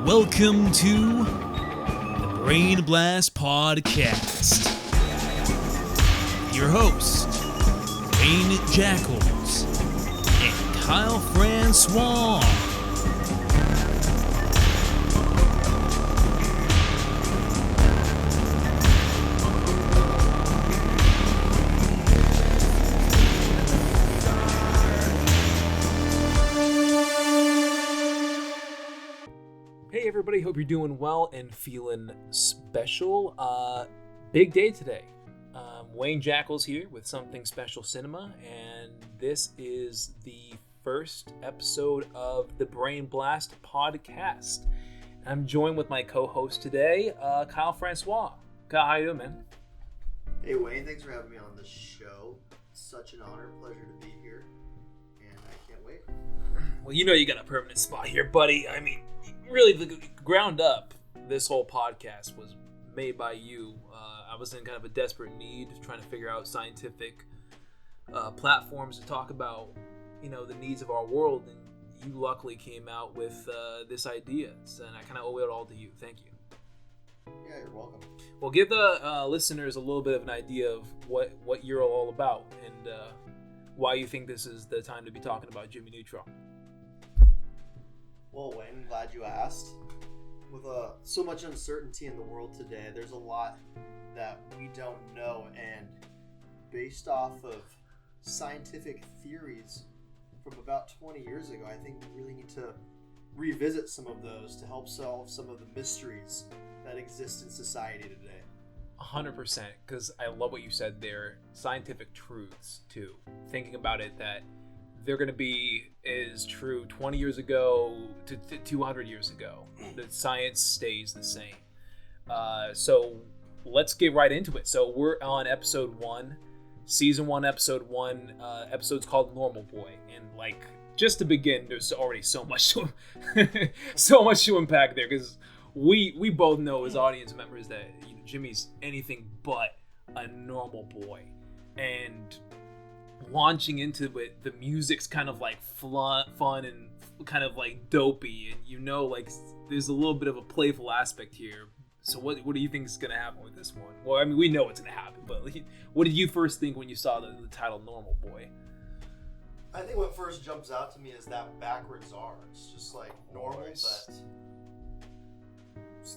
Welcome to the Brain Blast Podcast. Your hosts, Wayne Jackals and Kyle Francois. Hey everybody, hope you're doing well and feeling special. Big day today. Wayne Jackals here with Something Special Cinema, and this is the first episode of the Brain Blast Podcast. I'm joined with my co-host today, Kyle Francois. Kyle, how you doing, man? Hey Wayne, thanks for having me on the show. It's such an honor, pleasure to be here, and I can't wait. Well, you know you got a permanent spot here, buddy. I mean, really, the ground up, this whole podcast was made by you. I was in kind of a desperate need, trying to figure out scientific platforms to talk about, the needs of our world, and you luckily came out with this idea, and I kind of owe it all to you. Thank you. Yeah, you're welcome. Well, give the listeners a little bit of an idea of what you're all about and why you think this is the time to be talking about Jimmy Neutron. Well, Wayne, glad you asked. With so much uncertainty in the world today, there's a lot that we don't know, and based off of scientific theories from about 20 years ago, I think we really need to revisit some of those to help solve some of the mysteries that exist in society today. 100%, because I love what you said there. Scientific truths, too. Thinking about it, that they're going to be as true 20 years ago to 200 years ago. The science stays the same. So let's get right into it. So we're on episode 1, season 1, episode 1. Episode's called Normal Boy. And just to begin, there's already so much to unpack there, because we both know as audience members that Jimmy's anything but a normal boy. And launching into it, the music's kind of fun and kind of dopey, and there's a little bit of a playful aspect here. So what do you think is going to happen with this one? Well, I mean, we know what's going to happen, but what did you first think when you saw the title Normal Boy? I think what first jumps out to me is that backwards R. It's just like normal, but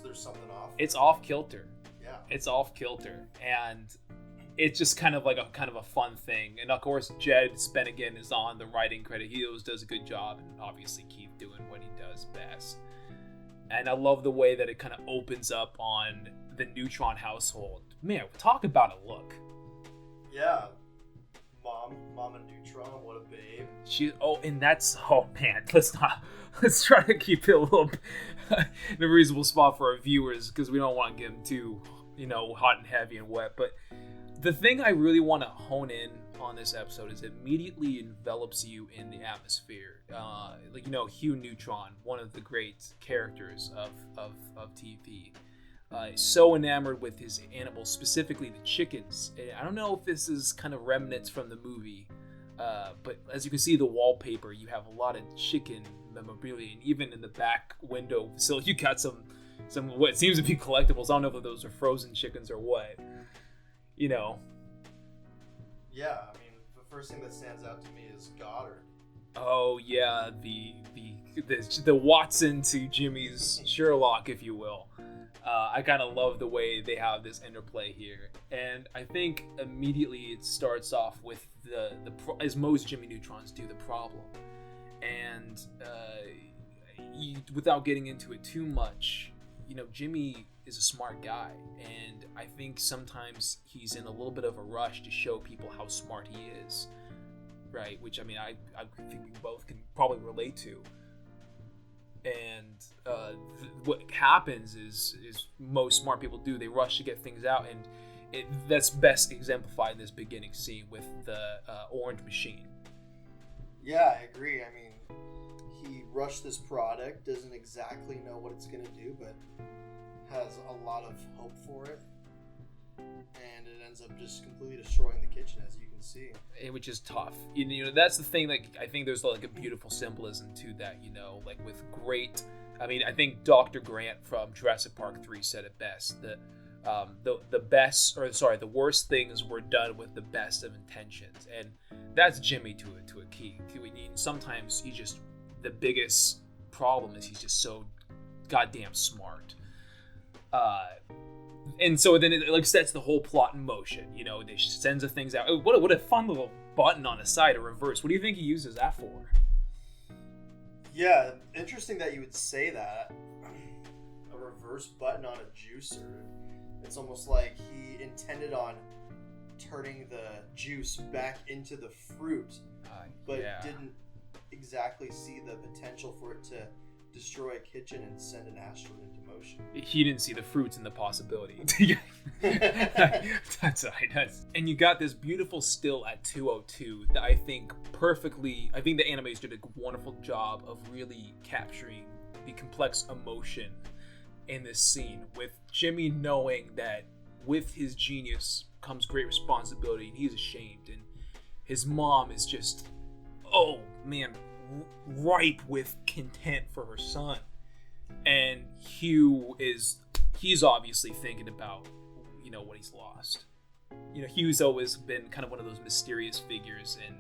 there's something off. It's off kilter. Yeah. It's off kilter, and it's just kind of a fun thing. And of course, Jed Spenigan is on the writing credit. He always does a good job, and obviously Keith doing what he does best. And I love the way that it kind of opens up on the Neutron household. Man, talk about a look. Yeah. Mama Neutron, what a babe. Let's try to keep it a little in a reasonable spot for our viewers, because we don't want to get them too, hot and heavy and wet. But the thing I really want to hone in on this episode is it immediately envelops you in the atmosphere. Hugh Neutron, one of the great characters of TV, so enamored with his animals, specifically the chickens. I don't know if this is kind of remnants from the movie, but as you can see, the wallpaper, you have a lot of chicken memorabilia, and even in the back window, so you got some what seems to be collectibles. I don't know if those are frozen chickens or what. Yeah, I mean, the first thing that stands out to me is Goddard. Oh yeah, the Watson to Jimmy's Sherlock, if you will. I kind of love the way they have this interplay here, and I think immediately it starts off with the as most Jimmy Neutrons do, the problem, and without getting into it too much, Jimmy is a smart guy, and I think sometimes he's in a little bit of a rush to show people how smart he is, right? Which, I mean, I think we both can probably relate to. And what happens is most smart people do, they rush to get things out, and that's best exemplified in this beginning scene with the orange machine. Yeah, I agree. I mean, he rushed this product, doesn't exactly know what it's going to do, but has a lot of hope for it, and it ends up just completely destroying the kitchen, as you can see. Which is tough. That's the thing. I think there's a beautiful symbolism to that. With great I mean, I think Dr. Grant from Jurassic Park 3 said it best. The worst things were done with the best of intentions, and that's Jimmy to a key. Sometimes the biggest problem is he's just so goddamn smart. And so then it like sets the whole plot in motion. You know, they sends the things out. What a fun little button on the side, a reverse. What do you think he uses that for? Yeah, interesting that you would say that. A reverse button on a juicer. It's almost like he intended on turning the juice back into the fruit, but didn't exactly see the potential for it to destroy a kitchen and send an asteroid into motion. He didn't see the fruits and the possibility. That's right. And you got this beautiful still at 2:02 that I think the animators did a wonderful job of really capturing the complex emotion in this scene, with Jimmy knowing that with his genius comes great responsibility, and he's ashamed, and his mom is just, oh man, ripe with content for her son. And he's obviously thinking about, you know, what he's lost. You know, Hugh's always been kind of one of those mysterious figures in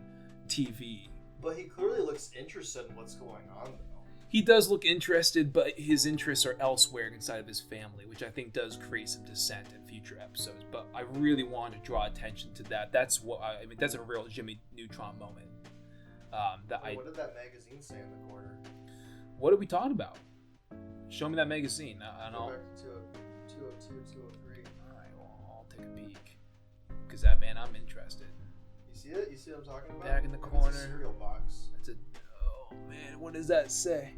TV. But he clearly looks interested in what's going on, though. He does look interested, but his interests are elsewhere inside of his family, which I think does create some dissent in future episodes. But I really wanted to draw attention to that. That's that's a real Jimmy Neutron moment. What did that magazine say in the corner? What are we talking about? Show me that magazine. Go back to 202, 203. All right, well, I'll take a peek. Because I'm interested. You see it? You see what I'm talking about? Back in the corner. It's a cereal box. Oh man, what does that say?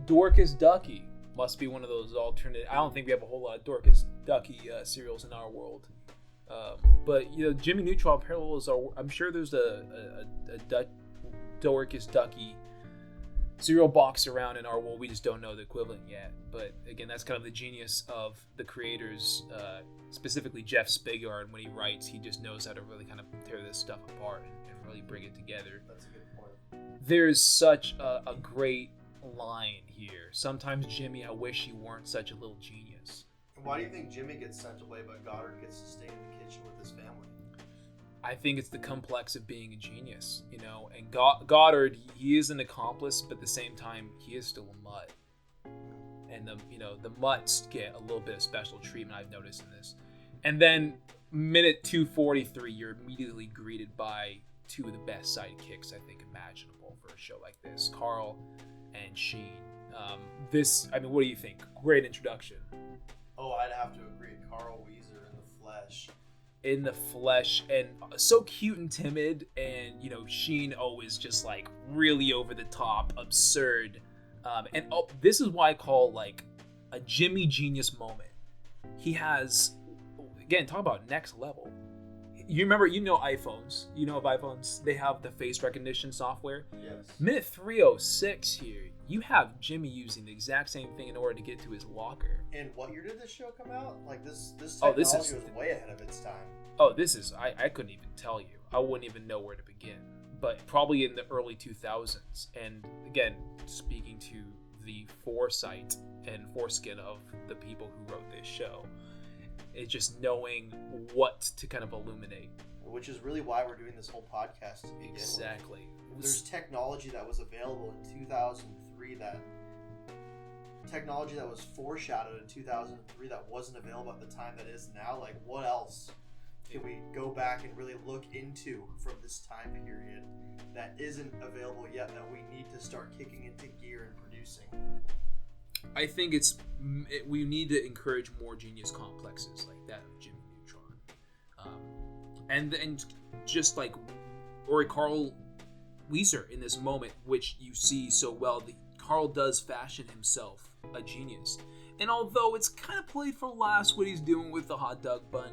Dorcas Ducky. Must be one of those alternate. I don't think we have a whole lot of Dorcas Ducky cereals in our world. But you know, Jimmy Neutron parallels are. I'm sure there's a Dorcas Ducky cereal box around in our world. We just don't know the equivalent yet. But again, that's kind of the genius of the creators, specifically Jeff Spigard. When he writes, he just knows how to really kind of tear this stuff apart and really bring it together. That's a good point. There's such a great line here. Sometimes, Jimmy, I wish you weren't such a little genius. And why do you think Jimmy gets sent away, but Goddard gets to stay in the kitchen with his family? I think it's the complex of being a genius, you know. And Goddard, he is an accomplice, but at the same time, he is still a mutt. And the mutts get a little bit of special treatment, I've noticed in this. And then, minute 2:43, you're immediately greeted by two of the best sidekicks I think imaginable for a show like this, Carl and Sheen. What do you think? Great introduction. Oh, I'd have to agree. Carl Weezer in the flesh, and so cute and timid, and you know, Sheen always just like really over the top, absurd. This is why I call like a Jimmy genius moment. He has, again, talk about next level. You know iPhones. You know of iPhones. They have the face recognition software. Yes. Minute 3:06 here, you have Jimmy using the exact same thing in order to get to his locker. And what year did this show come out? Like this technology was way ahead of its time. Oh, I couldn't even tell you. I wouldn't even know where to begin. But probably in the early 2000s. And again, speaking to the foresight and foreskin of the people who wrote this show, it's just knowing what to kind of illuminate. Which is really why we're doing this whole podcast to begin with. Exactly. There's technology that was available in 2003 technology that was foreshadowed in 2003 that wasn't available at the time that is now. Like, what else can we go back and really look into from this time period that isn't available yet, that we need to start kicking into gear and producing? I think we need to encourage more genius complexes like that of Jimmy Neutron, and just like Carl Weezer in this moment, which you see so well. Carl does fashion himself a genius, and although it's kind of played for laughs what he's doing with the hot dog bun,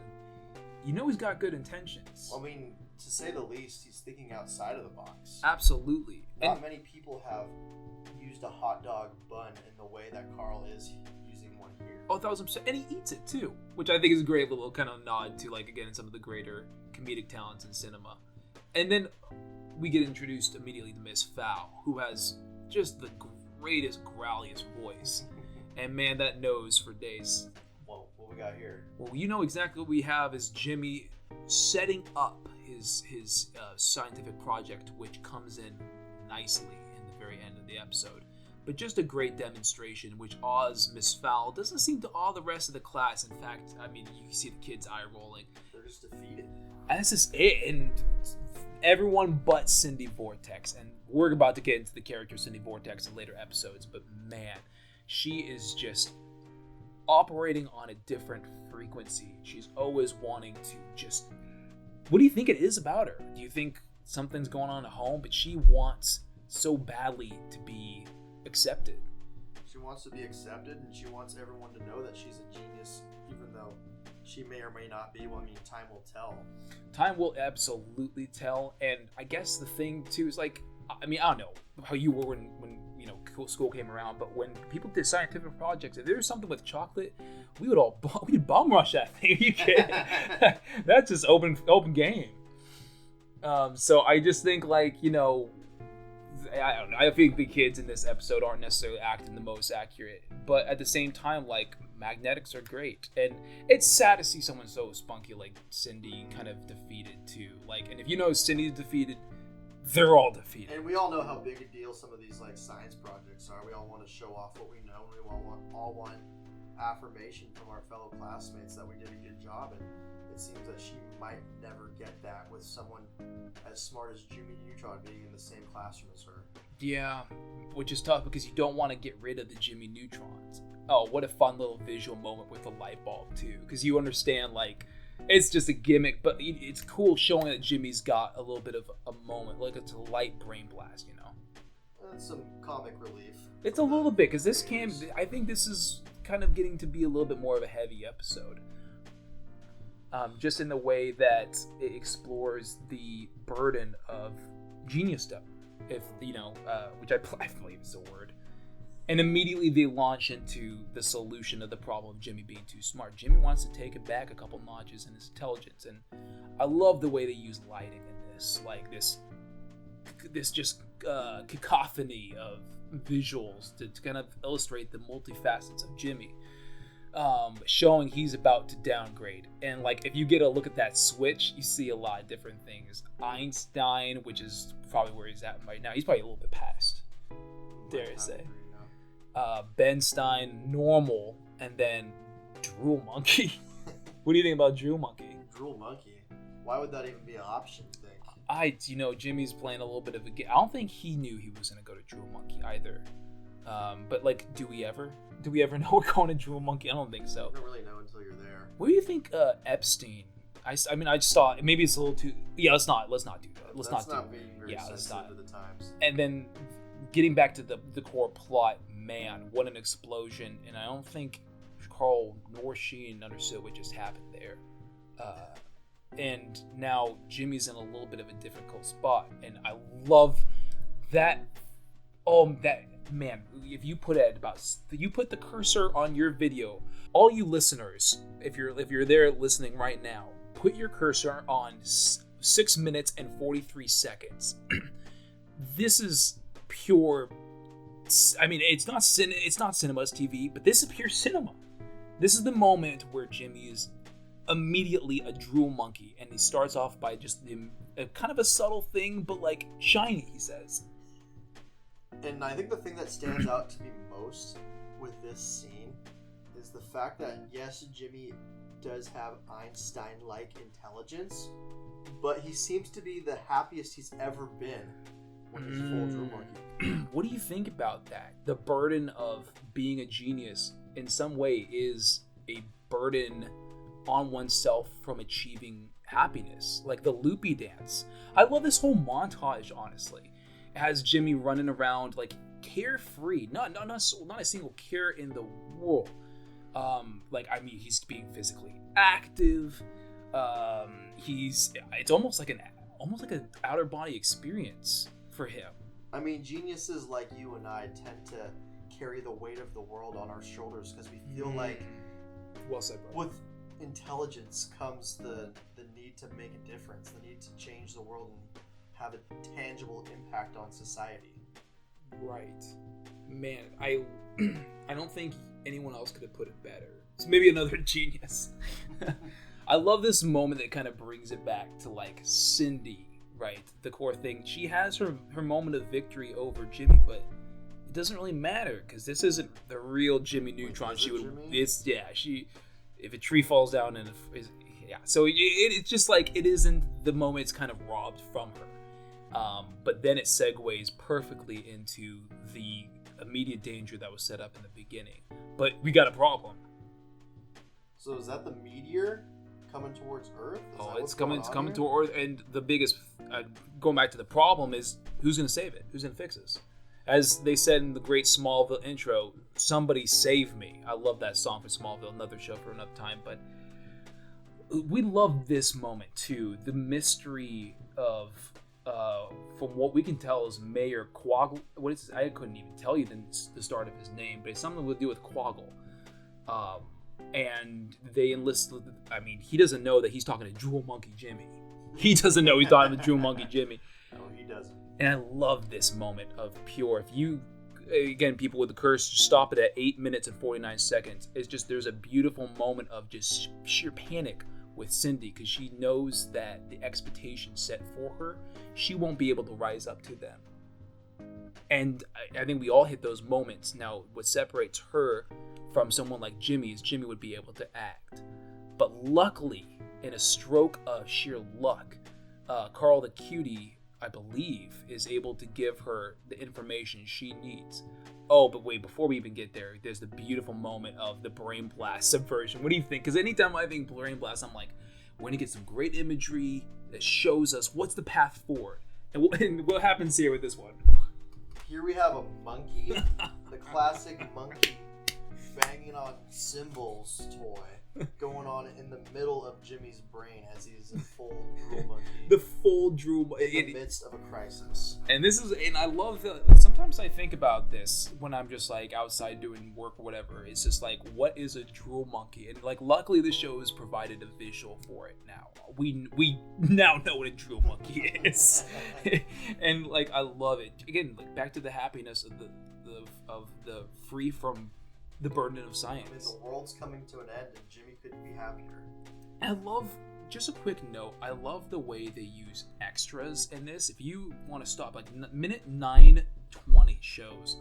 you know he's got good intentions. I mean, to say the least, he's thinking outside of the box. Absolutely. Not many people have used a hot dog bun in the way that Carl is using one here. 1,000%. And he eats it too, which I think is a great little kind of nod to, like, again, some of the greater comedic talents in cinema. And then we get introduced immediately to Miss Fowl, who has just the greatest, growliest voice. And man, that nose for days. Well, what we got here? Well, you know exactly what we have is Jimmy setting up his scientific project, which comes in nicely in the very end of the episode. But just a great demonstration, which awes Miss Fowl. Doesn't seem to awe the rest of the class. In fact, I mean, you can see the kids eye rolling. They're just defeated. And this is it. And everyone but Cindy Vortex. And we're about to get into the character Cindy Vortex in later episodes. But man, she is just operating on a different frequency. She's always wanting to just... What do you think it is about her? Do you think something's going on at home? But she wants so badly to be accepted. She wants to be accepted, and she wants everyone to know that she's a genius, even though she may or may not be. Well, I mean, time will tell. Time will absolutely tell. And I guess the thing too is like, I mean, I don't know how you were when school came around, but when people did scientific projects, if there was something with chocolate, we'd bum rush that thing. Are you kidding? That's just open game. So I just think I don't know. I think the kids in this episode aren't necessarily acting the most accurate, but at the same time, magnetics are great, and it's sad to see someone so spunky like Cindy kind of defeated too. And if you know Cindy's defeated, they're all defeated. And we all know how big a deal some of these science projects are. We all want to show off what we know, and we all want affirmation from our fellow classmates that we did a good job. And it seems that she might never get that with someone as smart as Jimmy Neutron being in the same classroom as her. Yeah, which is tough because you don't want to get rid of the Jimmy Neutrons. Oh, what a fun little visual moment with the light bulb too, because you understand it's just a gimmick, but it's cool showing that Jimmy's got a little bit of a moment, it's a light brain blast, And some comic relief. It's a little bit, because I think this is kind of getting to be a little bit more of a heavy episode. Just in the way that it explores the burden of geniusdom, which I believe is a word. And immediately they launch into the solution of the problem of Jimmy being too smart. Jimmy wants to take it back a couple notches in his intelligence, and I love the way they use lighting in this, this just cacophony of visuals to kind of illustrate the multifacets of Jimmy, showing he's about to downgrade. And if you get a look at that switch, you see a lot of different things. Einstein, which is probably where he's at right now, he's probably a little bit past, dare I say. Ben Stein, normal, and then Drool Monkey. What do you think about Drool Monkey? Drool Monkey? Why would that even be an option, you think? Jimmy's playing a little bit of a game. I don't think he knew he was going to go to Drool Monkey either. But, do we ever know we're going to Drool Monkey? I don't think so. You don't really know until you're there. What do you think Epstein? I just thought maybe it's a little too... Yeah, let's not do that. Let's not being very sensitive to the times. And then getting back to the core plot, man, what an explosion. And I don't think Carl nor Sheen understood what just happened there. And now Jimmy's in a little bit of a difficult spot. And I love that. Man, if you put the cursor on your video, all you listeners, if you're there listening right now, put your cursor on 6 minutes and 43 seconds. This is pure. I mean, it's not cinema, it's TV, but this is pure cinema. This is the moment where Jimmy is immediately a drool monkey, and he starts off by just kind of a subtle thing, but shiny, he says. And I think the thing that stands out to me most with this scene is the fact that, yes, Jimmy does have Einstein-like intelligence, but he seems to be the happiest he's ever been when he's full drool monkey. What do you think about that? The burden of being a genius in some way is a burden on oneself from achieving happiness, like the loopy dance. I love this whole montage, honestly. It has Jimmy running around carefree, not a single care in the world. He's being physically active. It's almost like an outer body experience for him. I mean, geniuses like you and I tend to carry the weight of the world on our shoulders because we feel like, well said, bro. With intelligence comes the need to make a difference, the need to change the world and have a tangible impact on society. Right. Man, I don't think anyone else could have put it better. It's maybe another genius. I love this moment that kind of brings it back to like Cindy, right? The core thing. She has her moment of victory over Jimmy, but it doesn't really matter because this isn't the real Jimmy Neutron. Wait, she would. Jimmy? It's yeah. She if a tree falls down and yeah. So it's just like it isn't the moment. It's kind of robbed from her. But then it segues perfectly into the immediate danger that was set up in the beginning. But we got a problem. So is that the meteor coming towards Earth? It's coming to Earth, and the biggest going back to the problem is who's going to save it? Who's going to fix this? As they said in the great Smallville intro, somebody save me. I love that song for Smallville, another show for another time, but we love this moment too. The mystery of from what we can tell is Mayor Quaggle. What is I couldn't even tell you the start of his name, but it's something to do with Quaggle. And they enlist. I mean, he doesn't know that he's talking to Drool Monkey Jimmy. He doesn't know he's talking to Drool Monkey Jimmy. No, he doesn't. And I love this moment of pure. If you, again, people with the curse, just stop it at 8 minutes and 49 seconds. It's just there's a beautiful moment of just sheer panic with Cindy because she knows that the expectations set for her, she won't be able to rise up to them. And I think we all hit those moments. Now, what separates her from someone like Jimmy is Jimmy would be able to act. But luckily, in a stroke of sheer luck, Carl the Cutie, I believe, is able to give her the information she needs. Oh, but wait, before we even get there, there's the beautiful moment of the Brain Blast subversion. What do you think? Because anytime I think Brain Blast, I'm like, we're going to get some great imagery that shows us what's the path forward. And what happens here with this one? Here we have a monkey, the classic monkey banging on cymbals toy going on in the middle of Jimmy's brain as he's a full drool monkey. The full drool in the midst of a crisis. And I love that. Sometimes I think about this when I'm just like outside doing work or whatever. It's just like, what is a drool monkey? And like, luckily the show has provided a visual for it now. We now know what a drool monkey is. And like, I love it. Again, like back to the happiness of the free from the burden of science. I mean, the world's coming to an end and Jimmy couldn't be happier. I love, just a quick note, I love the way they use extras in this. If you want to stop, like minute 9:20 shows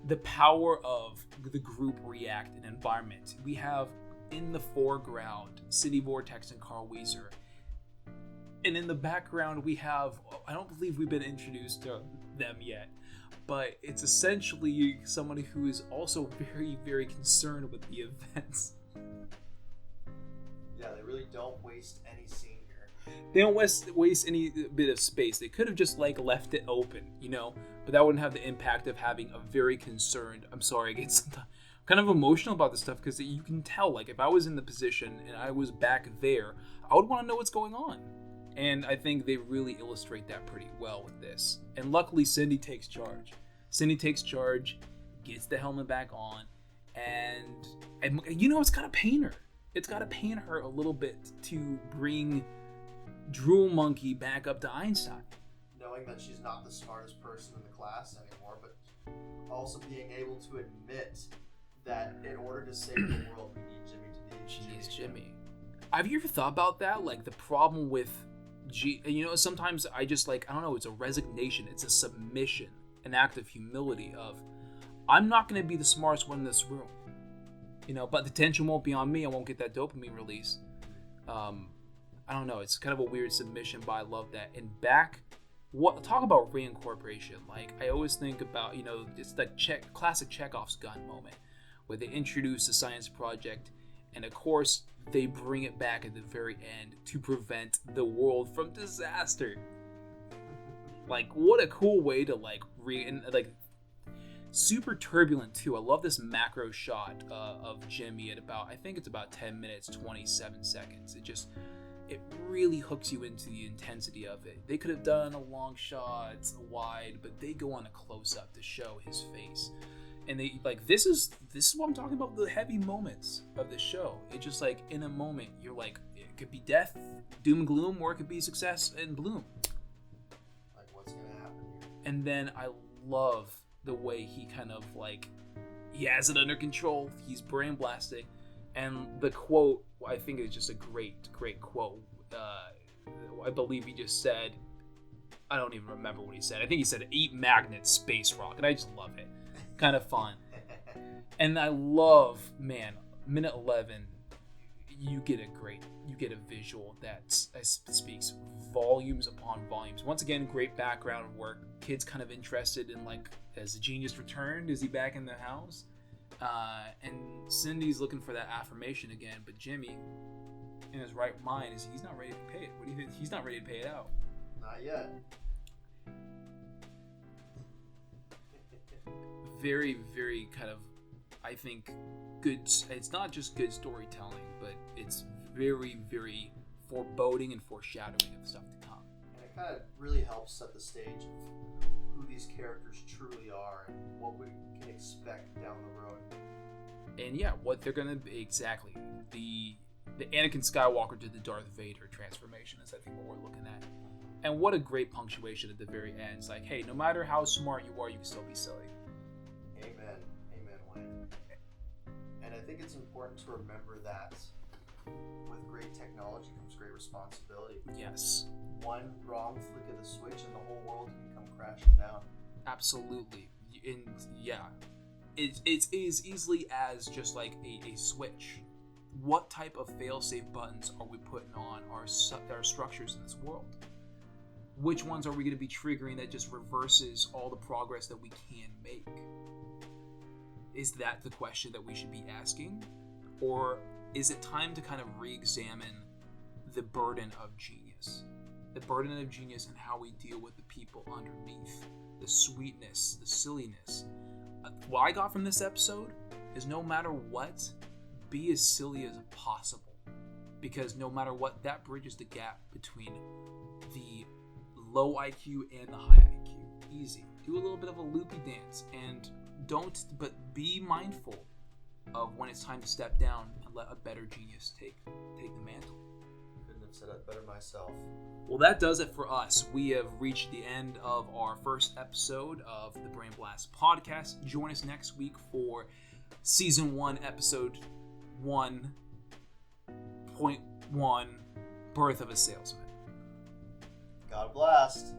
the power of the group react and environment. We have in the foreground City Vortex and Carl Weezer. And in the background we have, I don't believe we've been introduced to them yet, but it's essentially somebody who is also very, very concerned with the events. Yeah, they really don't waste any scene here. They don't waste any bit of space. They could have just like left it open, you know, but that wouldn't have the impact of having a very concerned. I'm sorry, I get sometimes kind of emotional about this stuff because you can tell, like, if I was in the position and I was back there, I would want to know what's going on. And I think they really illustrate that pretty well with this. And luckily, Cindy takes charge. Cindy takes charge, gets the helmet back on, and you know, it's got to pain her. It's got to pain her a little bit to bring Drool Monkey back up to Einstein. Knowing that she's not the smartest person in the class anymore, but also being able to admit that in order to save the world, we need Jimmy to be She needs Jimmy. Have you ever thought about that? Like, the problem with you know, sometimes I just like, I don't know, it's a resignation, it's a submission, an act of humility of, I'm not going to be the smartest one in this room, you know, but the tension won't be on me. I won't get that dopamine release. I don't know, it's kind of a weird submission, but I love that. And talk about reincorporation. Like, I always think about, you know, it's that classic Chekhov's gun moment where they introduce the science project, and of course they bring it back at the very end to prevent the world from disaster. Like, what a cool way to like super turbulent too. I love this macro shot of Jimmy at about, I think it's about 10 minutes 27 seconds. It really hooks you into the intensity of it. They could have done a long shot, a wide, but they go on a close up to show his face. And they like, this is what I'm talking about, the heavy moments of the show. It's just like, in a moment you're like, it could be death, doom and gloom, or it could be success and bloom. Like, what's gonna happen here? And then I love the way he kind of like he has it under control. He's brain blasting, and the quote I think is just a great quote. I believe he just said, I don't even remember what he said. I think he said, "Eat magnet, space rock," and I just love it. Kind of fun. And I love, man, minute 11, you get a visual that speaks volumes upon volumes. Once again, great background work. Kids kind of interested in, like, has the genius returned? Is he back in the house? And Cindy's looking for that affirmation again, but Jimmy, in his right mind, he's not ready to pay it. What do you think? He's not ready to pay it out. Not yet. Very, very kind of, I think, good. It's not just good storytelling, but it's very, very foreboding and foreshadowing of stuff to come. And it kind of really helps set the stage of who these characters truly are and what we can expect down the road. And yeah, what they're gonna be exactly. The Anakin Skywalker to the Darth Vader transformation is, I think, what we're looking at. And what a great punctuation at the very end. It's like, hey, no matter how smart you are, you can still be silly. Amen, Wayne. And I think it's important to remember that with great technology comes great responsibility. Yes. One wrong flick of the switch and the whole world can come crashing down. Absolutely. And yeah, it's as easily as just like a switch. What type of fail-safe buttons are we putting on our structures in this world? Which ones are we going to be triggering that just reverses all the progress that we can make? Is that the question that we should be asking? Or is it time to kind of re-examine the burden of genius? The burden of genius and how we deal with the people underneath. The sweetness, the silliness. What I got from this episode is no matter what, be as silly as possible. Because no matter what, that bridges the gap between the low IQ and the high IQ. Easy. Do a little bit of a loopy dance and but be mindful of when it's time to step down and let a better genius take the mantle. Couldn't have said it better myself. Well, that does it for us. We have reached the end of our first episode of the Brain Blast podcast. Join us next week for season 1, episode 1.1, Birth of a Salesman. God blast.